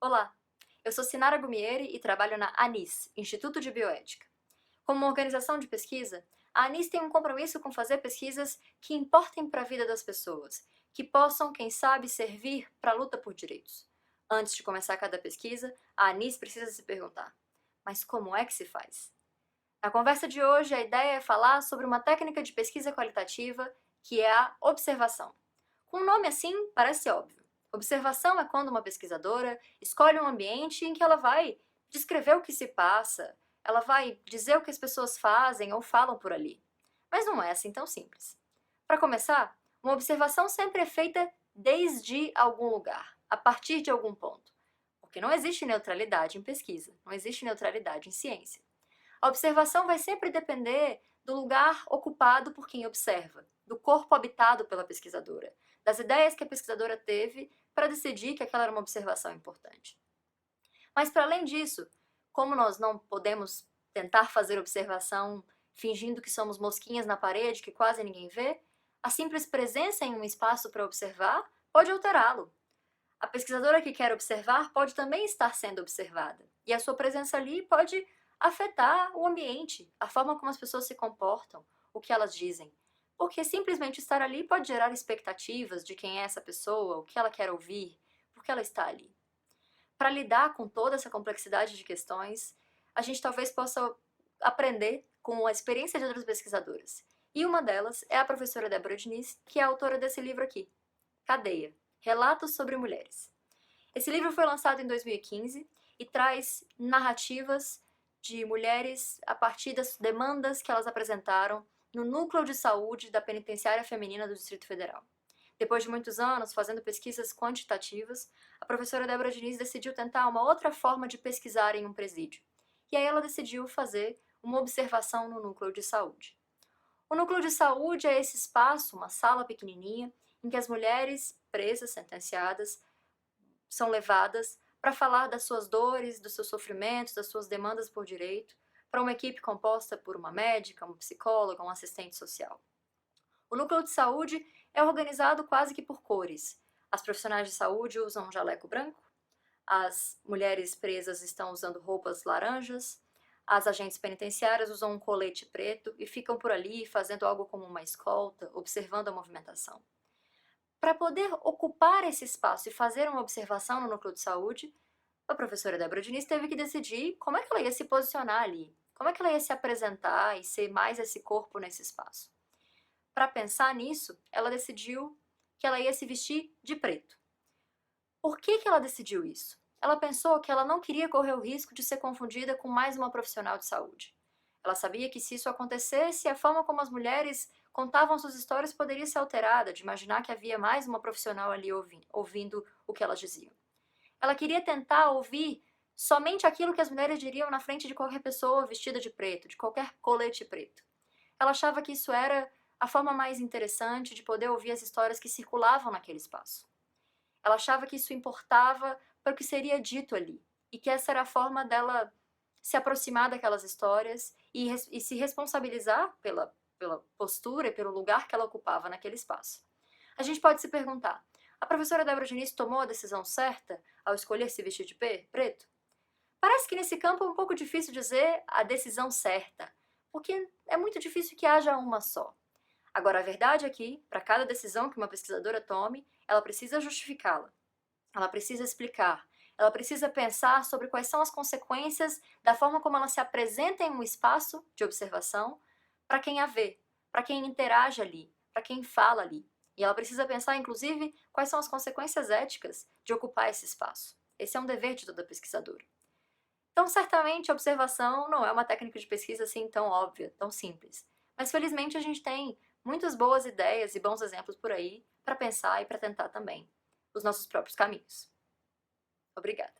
Olá, eu sou Sinara Gumieri e trabalho na ANIS, Instituto de Bioética. Como uma organização de pesquisa, a ANIS tem um compromisso com fazer pesquisas que importem para a vida das pessoas, que possam, quem sabe, servir para a luta por direitos. Antes de começar cada pesquisa, a ANIS precisa se perguntar: mas como é que se faz? Na conversa de hoje, a ideia é falar sobre uma técnica de pesquisa qualitativa que é a observação. Com um nome assim, parece óbvio. Observação é quando uma pesquisadora escolhe um ambiente em que ela vai descrever o que se passa, ela vai dizer o que as pessoas fazem ou falam por ali. Mas não é assim tão simples. Para começar, uma observação sempre é feita desde algum lugar, a partir de algum ponto. Porque não existe neutralidade em pesquisa, não existe neutralidade em ciência. A observação vai sempre depender do lugar ocupado por quem observa, do corpo habitado pela pesquisadora, das ideias que a pesquisadora teve para decidir que aquela era uma observação importante. Mas, para além disso, como nós não podemos tentar fazer observação fingindo que somos mosquinhas na parede que quase ninguém vê, a simples presença em um espaço para observar pode alterá-lo. A pesquisadora que quer observar pode também estar sendo observada, e a sua presença ali pode afetar o ambiente, a forma como as pessoas se comportam, o que elas dizem. Porque simplesmente estar ali pode gerar expectativas de quem é essa pessoa, o que ela quer ouvir, por que ela está ali. Para lidar com toda essa complexidade de questões, a gente talvez possa aprender com a experiência de outras pesquisadoras. E uma delas é a professora Débora Diniz, que é a autora desse livro aqui, Cadeia: Relatos sobre Mulheres. Esse livro foi lançado em 2015 e traz narrativas de mulheres a partir das demandas que elas apresentaram no núcleo de saúde da Penitenciária Feminina do Distrito Federal. Depois de muitos anos fazendo pesquisas quantitativas, a professora Débora Diniz decidiu tentar uma outra forma de pesquisar em um presídio. E aí ela decidiu fazer uma observação no núcleo de saúde. O núcleo de saúde é esse espaço, uma sala pequenininha, em que as mulheres presas, sentenciadas, são levadas para falar das suas dores, dos seus sofrimentos, das suas demandas por direito, para uma equipe composta por uma médica, uma psicóloga, um assistente social. O núcleo de saúde é organizado quase que por cores. As profissionais de saúde usam um jaleco branco, as mulheres presas estão usando roupas laranjas, as agentes penitenciárias usam um colete preto e ficam por ali fazendo algo como uma escolta, observando a movimentação. Para poder ocupar esse espaço e fazer uma observação no núcleo de saúde, a professora Débora Diniz teve que decidir como é que ela ia se posicionar ali, como é que ela ia se apresentar e ser mais esse corpo nesse espaço. Para pensar nisso, ela decidiu que ela ia se vestir de preto. Por que ela decidiu isso? Ela pensou que ela não queria correr o risco de ser confundida com mais uma profissional de saúde. Ela sabia que se isso acontecesse, a forma como as mulheres contavam suas histórias poderia ser alterada, de imaginar que havia mais uma profissional ali ouvindo o que elas diziam. Ela queria tentar ouvir somente aquilo que as mulheres diriam na frente de qualquer pessoa vestida de preto, de qualquer colete preto. Ela achava que isso era a forma mais interessante de poder ouvir as histórias que circulavam naquele espaço. Ela achava que isso importava para o que seria dito ali, e que essa era a forma dela se aproximar daquelas histórias e se responsabilizar pela postura e pelo lugar que ela ocupava naquele espaço. A gente pode se perguntar: a professora Débora Diniz tomou a decisão certa ao escolher se vestir de preto? Parece que nesse campo é um pouco difícil dizer a decisão certa, porque é muito difícil que haja uma só. Agora, a verdade é que, para cada decisão que uma pesquisadora tome, ela precisa justificá-la, ela precisa explicar, ela precisa pensar sobre quais são as consequências da forma como ela se apresenta em um espaço de observação para quem a vê, para quem interage ali, para quem fala ali. E ela precisa pensar, inclusive, quais são as consequências éticas de ocupar esse espaço. Esse é um dever de toda pesquisadora. Então, certamente, a observação não é uma técnica de pesquisa assim tão óbvia, tão simples. Mas, felizmente, a gente tem muitas boas ideias e bons exemplos por aí para pensar e para tentar também os nossos próprios caminhos. Obrigada.